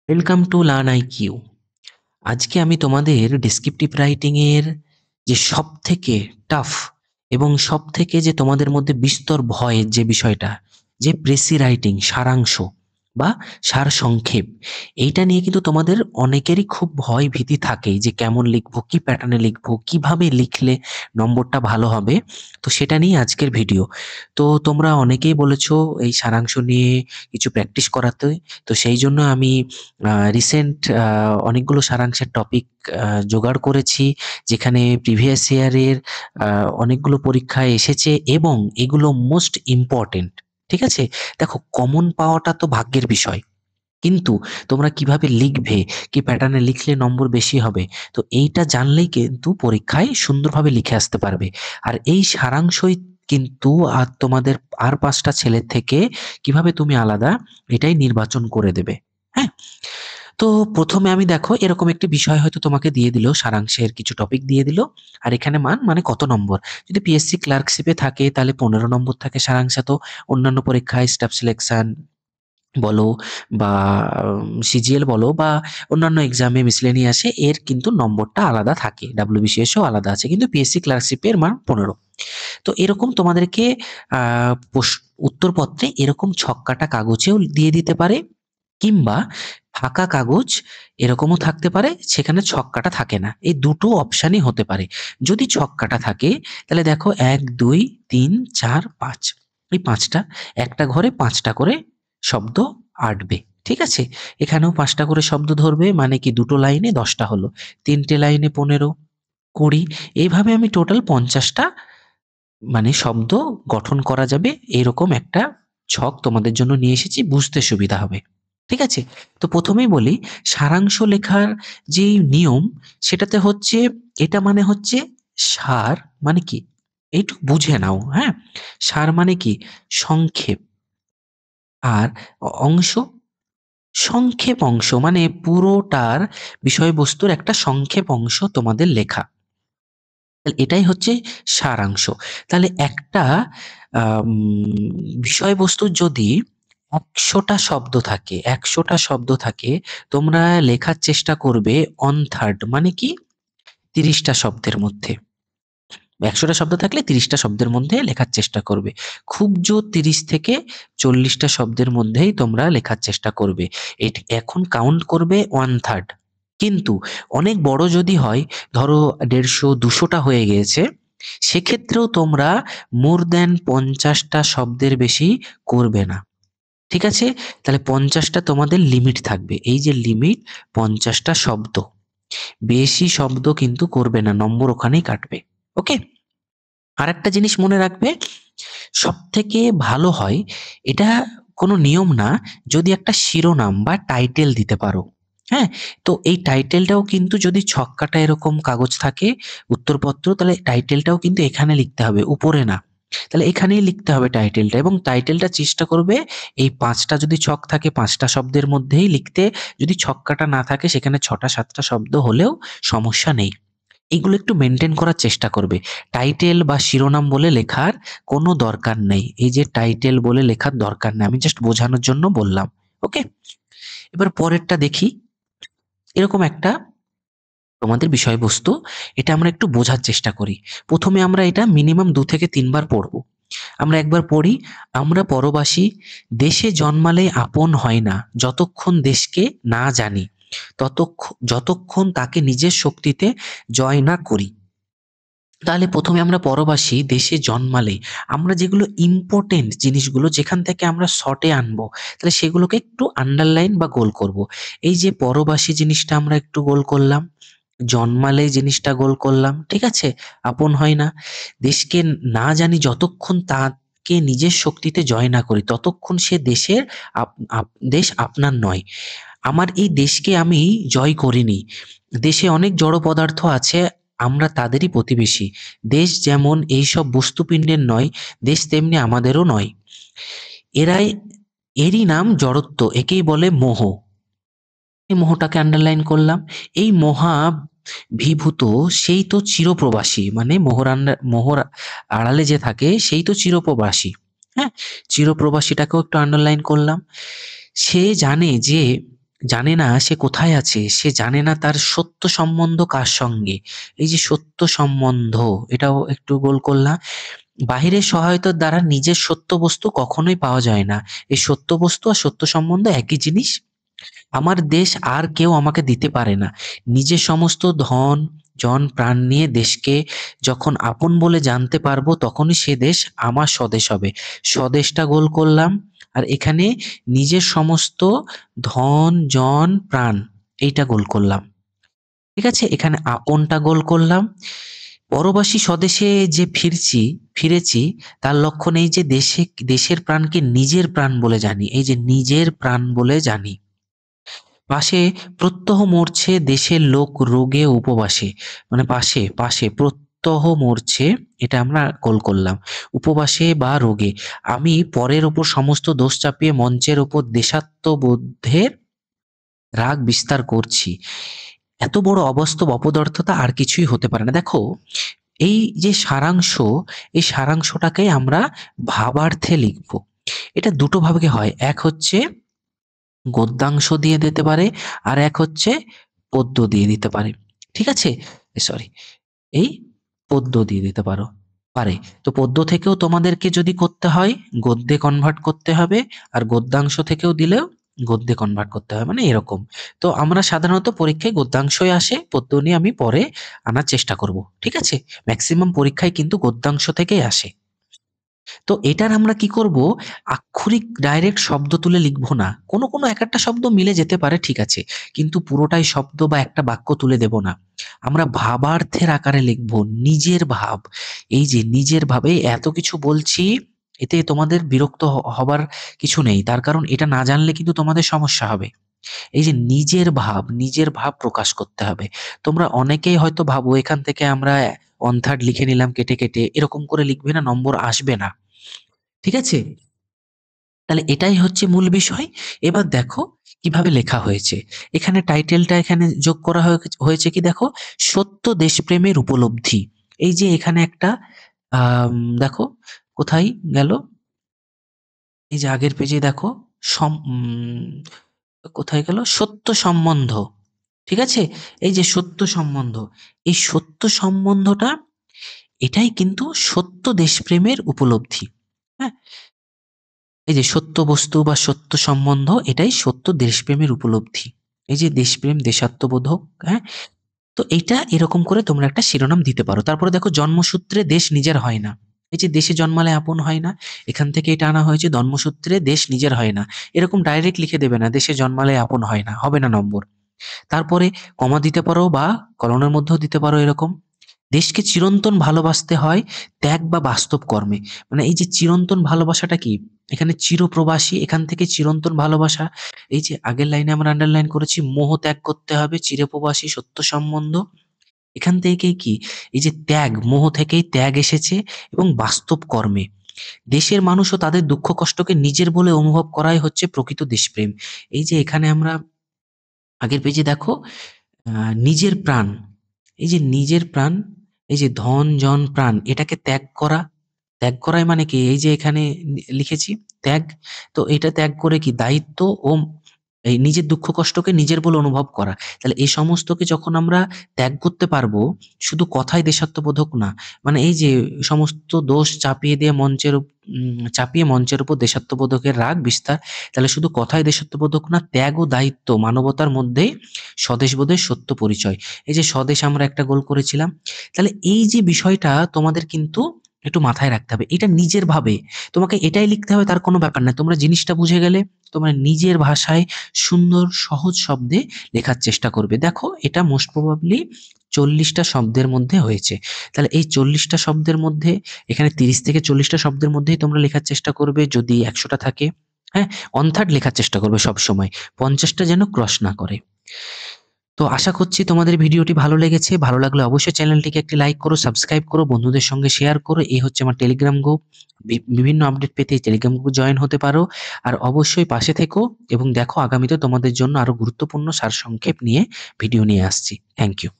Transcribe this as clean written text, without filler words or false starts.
Welcome to learn IQ. আজকে আমি তোমাদের ডেসক্রিপটিভ রাইটিং এর যে সব থেকে টাফ এবং সব থেকে যে তোমাদের মধ্যে বিস্তর ভয়ের যে বিষয়টা, যে প্রেসি রাইটিং, সারাংশ বা সার সংক্ষেপ, এইটা নিয়ে কিন্তু তোমাদের অনেকেরই খুব ভয় ভীতি থাকে যে কেমন লিখবো, কি প্যাটার্নে লিখবো, কিভাবে লিখলে নম্বরটা ভালো হবে। তো সেটা নিয়ে আজকের ভিডিও। তো তোমরা অনেকেই বলেছো এই সারাংশ নিয়ে কিছু প্র্যাকটিস করাতে। তো সেই জন্য আমি রিসেন্ট অনেকগুলো সারাংশের টপিক জোগাড় করেছি, যেখানে প্রিভিয়াস ইয়ারের অনেকগুলো পরীক্ষায় এসেছে এবং এগুলো মোস্ট ইম্পর্টেন্ট। ঠিক আছে, দেখো কমন পাওয়াটা তো ভাগ্যের বিষয়, কিন্তু তোমরা কিভাবে লিখবে, কি প্যাটার্নে লিখলে নম্বর বেশি হবে, তো এইটা জানলেই কিন্তু পরীক্ষায় সুন্দরভাবে লিখে আসতে পারবে। আর এই সারাংশই কিন্তু আর তোমাদের আর পাঁচটা ছেলের থেকে কিভাবে তুমি আলাদা, এটাই নির্বাচন করে দেবে। হ্যাঁ, তো প্রথমে আমি দেখো এরকম একটি বিষয় হয়তো তোমাকে দিয়ে দিল, সারাংশের কিছু টপিক দিয়ে দিল, আর এখানে মান মানে কত নম্বর। যদি পিএসসি ক্লার্কশিপে থাকে তাহলে 15 নম্বর থাকে সারাংশ। তো অন্যান্য পরীক্ষায় স্টাফ সিলেকশন বলো বা সিজিএল বলো বা অন্যান্য এক্সামে মিসলেনিয়াসে এর কিন্তু নম্বরটা আলাদা থাকে, ডাব্লিউবিসিএসও আলাদা আছে, কিন্তু পিএসসি ক্লার্কশিপের মান 15। তো এরকম তোমাদেরকে উত্তরপত্রে এরকম ছক্কাটা কাগজেও দিয়ে দিতে পারে, কিংবা ফাঁকা কাগজ এরকমও থাকতে পারে, সেখানে ছক্কাটা থাকে না। এই দুটো অপশানই হতে পারে। যদি ছক্কাটা থাকে তাহলে দেখো 1 2 3 4 5, এই পাঁচটা, একটা ঘরে পাঁচটা করে শব্দ আঁটবে। ঠিক আছে, এখানেও পাঁচটা করে শব্দ ধরবে, মানে কি দুটো লাইনে 10টা হলো, তিনটে লাইনে 15, 20, এইভাবে আমি টোটাল 50টা মানে শব্দ গঠন করা যাবে। এরকম একটা ছক তোমাদের জন্য নিয়ে এসেছি, বুঝতে সুবিধা হবে। ঠিক আছে, তো প্রথমেই বলি সারাংশ লেখার যে নিয়ম, সেটাতে হচ্ছে, এটা মানে হচ্ছে সার মানে কি, এইটুকু বুঝে নাও। হ্যাঁ, সার মানে কি সংক্ষেপ, আর অংশ, সংক্ষেপ অংশ মানে পুরোটার বিষয়বস্তুর একটা সংক্ষেপ অংশ তোমাদের লেখা, তাহলে এটাই হচ্ছে সারাংশ। তাহলে একটা বিষয়বস্তু যদি 100টা শব্দ থাকে, 100টা শব্দ থাকে, তোমরা লেখার চেষ্টা করবে 1/3 মানে কি 30টা শব্দের মধ্যে। 100টা শব্দ থাকলে 30টা শব্দের মধ্যে লেখার চেষ্টা করবে। খুব জোর 30 থেকে 40টা শব্দের মধ্যেই তোমরা লেখার চেষ্টা করবে। এখন কাউন্ট করবে 1/3। কিন্তু অনেক বড় যদি হয়, ধরো 150 200টা হয়ে গিয়েছে, সেক্ষেত্রেও তোমরা মোর দ্যান 50টা শব্দের বেশি করবে না। ঠিক আছে, তাহলে 50টা তোমাদের লিমিট থাকবে। এই যে লিমিট, 50টা শব্দ, বেশি শব্দ কিন্তু করবে না, নম্বর ওখানেই কাটবে। ওকে, আর একটা জিনিস মনে রাখবে, সব থেকে ভালো হয়, এটা কোনো নিয়ম না, যদি একটা শিরোনাম বা টাইটেল দিতে পারো। হ্যাঁ, তো এই টাইটেলটাও কিন্তু যদি ছক্কাটা এরকম কাগজ থাকে উত্তরপত্র, তাহলে টাইটেলটাও কিন্তু এখানে লিখতে হবে, উপরে না। তাহলে এখানেই লিখতে হবে টাইটেলটা, এবং টাইটেলটা চেষ্টা করবে এই পাঁচটা যদি ছক থাকে 5টা শব্দের মধ্যেই লিখতে। যদি ছক্কাটা না থাকে সেখানে 6টা 7টা শব্দ হলেও সমস্যা নেই। এগুলো একটু মেনটেন করার চেষ্টা করবে। টাইটেল বা শিরোনাম বলে লেখার কোনো দরকার নেই, এই যে টাইটেল বলে লেখার দরকার নেই, আমি জাস্ট বোঝানোর জন্য বললাম। ওকে, এবার পরেরটা দেখি। এরকম একটা তোমাদের বিষয়বস্তু, এটা আমরা একটু বোঝার চেষ্টা করি। প্রথমে আমরা এটা মিনিমাম 2 থেকে 3 বার পড়বো। আমরা একবার পড়ি, আমরা পরবাসী, দেশে জন্মালে আপন হয় না, যতক্ষণ দেশকে না জানি, যতক্ষণ তাকে নিজের শক্তিতে জয় না করি। তাহলে প্রথমে আমরা পরবাসী, দেশে জন্মালে, আমরা যেগুলো ইম্পর্টেন্ট জিনিসগুলো যেখান থেকে আমরা শর্টে আনবো, তাহলে সেগুলোকে একটু আন্ডারলাইন বা গোল করব। এই যে পরবাসী জিনিসটা আমরা একটু গোল করলাম, জন্মালে জিনিসটা গোল করলাম, ঠিক আছে, আপন হয় না, দেশকে না জানি যতক্ষণ তাকে নিজের শক্তিতে জয় না করি, ততক্ষণ সে দেশের দেশ আপনার নয়। আমার এই দেশকে আমি জয় করিনি, দেশে অনেক জড় পদার্থ আছে, আমরা তাদেরই প্রতিবেশী। দেশ যেমন এইসব বস্তুপিণ্ডের নয়, দেশ তেমনি আমাদেরও নয়। এরাই, এরই নাম জড়ত্ব, একেই বলে মোহ। এই মোহটাকে আন্ডারলাইন করলাম। এই মহা বিভূত সেই তো চিরপ্রবাসী, মানে মোহর আড়ালে যে থাকে সেই তো চিরপ্রবাসী। হ্যাঁ, চিরপ্রবাসীটাকেও একটু আন্ডারলাইন করলাম। সে জানে যে জানে না সে কোথায় আছে, সে জানে না তার সত্য সম্বন্ধ কার সঙ্গে। এই যে সত্য সম্বন্ধ, এটাও একটু গোল করলাম। বাহিরের সহায়তার দ্বারা নিজের সত্য বস্তু কখনোই পাওয়া যায় না। এই সত্য বস্তু আর সত্য সম্বন্ধ একই জিনিস। আমার দেশ আর কেউ আমাকে দিতে পারে না। নিজের সমস্ত ধন জন প্রাণ নিয়ে দেশকে যখন আপন বলে জানতে পারবো, তখনই সে দেশ আমার স্বদেশ হবে। স্বদেশটা গোল করলাম। আর এখানে নিজের সমস্ত ধন জন প্রাণ, এইটা গোল করলাম। ঠিক আছে, এখানে আপনটা গোল করলাম। পরবাসী স্বদেশে যে ফিরেছি, তার লক্ষণ এই যে দেশের প্রাণকে নিজের প্রাণ বলে জানি। এই যে নিজের প্রাণ বলে জানি। পাশে প্রত্যহ মরছে দেশের লোক রোগে উপবাসে, মানে পাশে পাশে প্রত্যহ মরছে, এটা আমরা গোল করলাম। উপবাসে বা রোগে আমি পরের ওপর সমস্ত দোষ চাপিয়ে মঞ্চের ওপর দেশাত্মবোধের রাগ বিস্তার করছি। এত বড় অবাস্তব অপদার্থতা আর কিছুই হতে পারে না। দেখো, এই যে সারাংশ, এই সারাংশটাকে আমরা ভাবার্থে লিখবো। এটা দুটো ভাবে হয়, এক হচ্ছে গদ্যাংশ দিয়ে দিতে পারে, আর এক হচ্ছে পদ্য দিয়ে দিতে পারে। ঠিক আছে, সরি, এই পদ্য দিয়ে দিতে পারে। তো পদ্য থেকেও তোমাদেরকে যদি করতে হয় গদ্যে কনভার্ট করতে হবে, আর গদ্যাংশ থেকেও দিলেও গদ্যে কনভার্ট করতে হবে, মানে এরকম। তো আমরা সাধারণত পরীক্ষায় গদ্যাংশই আসে, পদ্য নিয়ে আমি পরে আনার চেষ্টা করব। ঠিক আছে, ম্যাক্সিমাম পরীক্ষায় কিন্তু গদ্যাংশ থেকেই আসে। তো এটার আমরা কি করব, আক্ষরিক ডাইরেক্ট শব্দ তুলে লিখবো না। কোনো কোনো এক একটা শব্দ মিলে যেতে পারে, ঠিক আছে, কিন্তু পুরোটাই শব্দ বা একটা বাক্য তুলে দেব না। আমরা ভাবার্থের আকারে লিখবো, নিজের ভাব। এই যে নিজের ভাবে এত কিছু বলছি, এতে তোমাদের বিরক্ত হবার কিছু নেই, তার কারণ এটা না জানলে কিন্তু তোমাদের সমস্যা হবে। এই যে নিজের ভাব প্রকাশ করতে হবে। তোমরা অনেকেই হয়তো ভাবো এখান থেকে আমরা অন থার্ড লিখে নিলাম কেটে কেটে, এরকম করে লিখবে না, নম্বর আসবে না। ঠিক আছে? তাহলে এটাই হচ্ছে মূল বিষয়। এবার দেখো কিভাবে লেখা হয়েছে। এখানে টাইটেলটা এখানে যোগ করা হয়েছে কি দেখো, সত্য দেশপ্রেমের উপলব্ধি। এই যে এখানে একটা দেখো কোথায় গেল, এই যে আগের পেজে দেখো, কোথায় গেল, সত্য সম্বন্ধ। ঠিক আছে, এই যে সত্য সম্বন্ধ, এই সত্য সম্বন্ধটা এটাই কিন্তু সত্য দেশপ্রেমের উপলব্ধি। হ্যাঁ, এই যে সত্য বস্তু বা সত্য সম্বন্ধ, এটাই সত্য দেশপ্রেমের উপলব্ধি। এই যে দেশপ্রেম দেশাত্মবোধক। হ্যাঁ, তো এইটা এরকম করে তোমরা একটা শিরোনাম দিতে পারো। তারপরে দেখো, জন্মসূত্রে দেশ নিজের হয় না। এই যে দেশে জন্মালে আপন হয় না, এখান থেকে এটা আনা হয়েছে, জন্মসূত্রে দেশ নিজের হয় না। এরকম ডাইরেক্ট লিখে দেবে না, দেশে জন্মালে আপন হয় না, হবে না নম্বর। তারপরে কমা দিতে পারো বা কলনের মধ্যেও দিতে পারো এরকম। দেশকে চিরন্তন ভালোবাসতে হয় ত্যাগ বা বাস্তব কর্মে। মানে এই যে চিরন্তন ভালোবাসাটা কি, এখানে চিরপ্রবাসী, এখান থেকে চিরন্তন ভালোবাসা। এই যে আগের লাইনে আমরা আন্ডারলাইন করেছি, মোহ ত্যাগ করতে হবে, চিরপ্রবাসী সত্য সম্বন্ধ। এখান থেকে কি, এই যে ত্যাগ, মোহ থেকেই ত্যাগ এসেছে, এবং বাস্তব কর্মে দেশের মানুষ ও তাদের দুঃখ কষ্টকে নিজের বলে অনুভব করাই হচ্ছে প্রকৃত দেশপ্রেম। এই যে এখানে আমরা আগের পেজে দেখো, নিজের প্রাণ, এই যে নিজের প্রাণ, এই যে ধন জন প্রাণ, এটাকে ত্যাগ করা। ত্যাগ করাই মানে কি, এই যে এখানে লিখেছি ত্যাগ। তো এটা ত্যাগ করে কি, দায়িত্ব ও এই নিজের দুঃখ কষ্টকে নিজের বলে অনুভব করা। তাহলে এই সমস্তকে যখন আমরা ত্যাগ করতে পারবো, শুধু কথাই দেশাত্মবোধক না, মানে এই যে সমস্ত দোষ চাপিয়ে দিয়ে চাপিয়ে মঞ্চের উপর দেশাত্মবোধকের রাগ বিস্তার, তাহলে শুধু কথাই দেশাত্মবোধক না, ত্যাগ ও দায়িত্ব মানবতার মধ্যেই স্বদেশবোধের সত্য পরিচয়। এই যে স্বদেশ আমরা একটা গোল করেছিলাম। তাহলে এই যে বিষয়টা তোমাদের কিন্তু একটু মাথায় রাখতে হবে, এটা নিজের ভাবে তোমাকে এটাই লিখতে হবে, তার কোনো ব্যাপার না। তোমরা জিনিসটা বুঝে গেলে তোমরা নিজের ভাষায় সুন্দর সহজ শব্দে লেখার চেষ্টা করবে। দেখো, এটা মোস্ট প্রবাবলি 40টা শব্দের মধ্যে হয়েছে। তাহলে এই 40টা শব্দের মধ্যে, এখানে 30 থেকে 40টা শব্দের মধ্যেই তোমরা লেখার চেষ্টা করবে, যদি 100টা থাকে। হ্যাঁ, অন থার্ড লেখার চেষ্টা করবে সব সময়, 50টা যেন ক্রস না করে। তো আশা করছি তোমাদের ভিডিওটি ভালো লেগেছে। ভালো লাগলে অবশ্যই চ্যানেলটিকে একটি লাইক করো, সাবস্ক্রাইব করো, বন্ধুদের সঙ্গে শেয়ার করো। এই হচ্ছে আমার টেলিগ্রাম গ্রুপ। বিভিন্ন আপডেট পেতে এই টেলিগ্রাম গ্রুপে জয়েন হতে পারো। আর অবশ্যই পাশে থেকো, এবং দেখো আগামীতে তোমাদের জন্য আরো গুরুত্বপূর্ণ সারসংক্ষেপ নিয়ে ভিডিও নিয়ে আসছি। Thank you.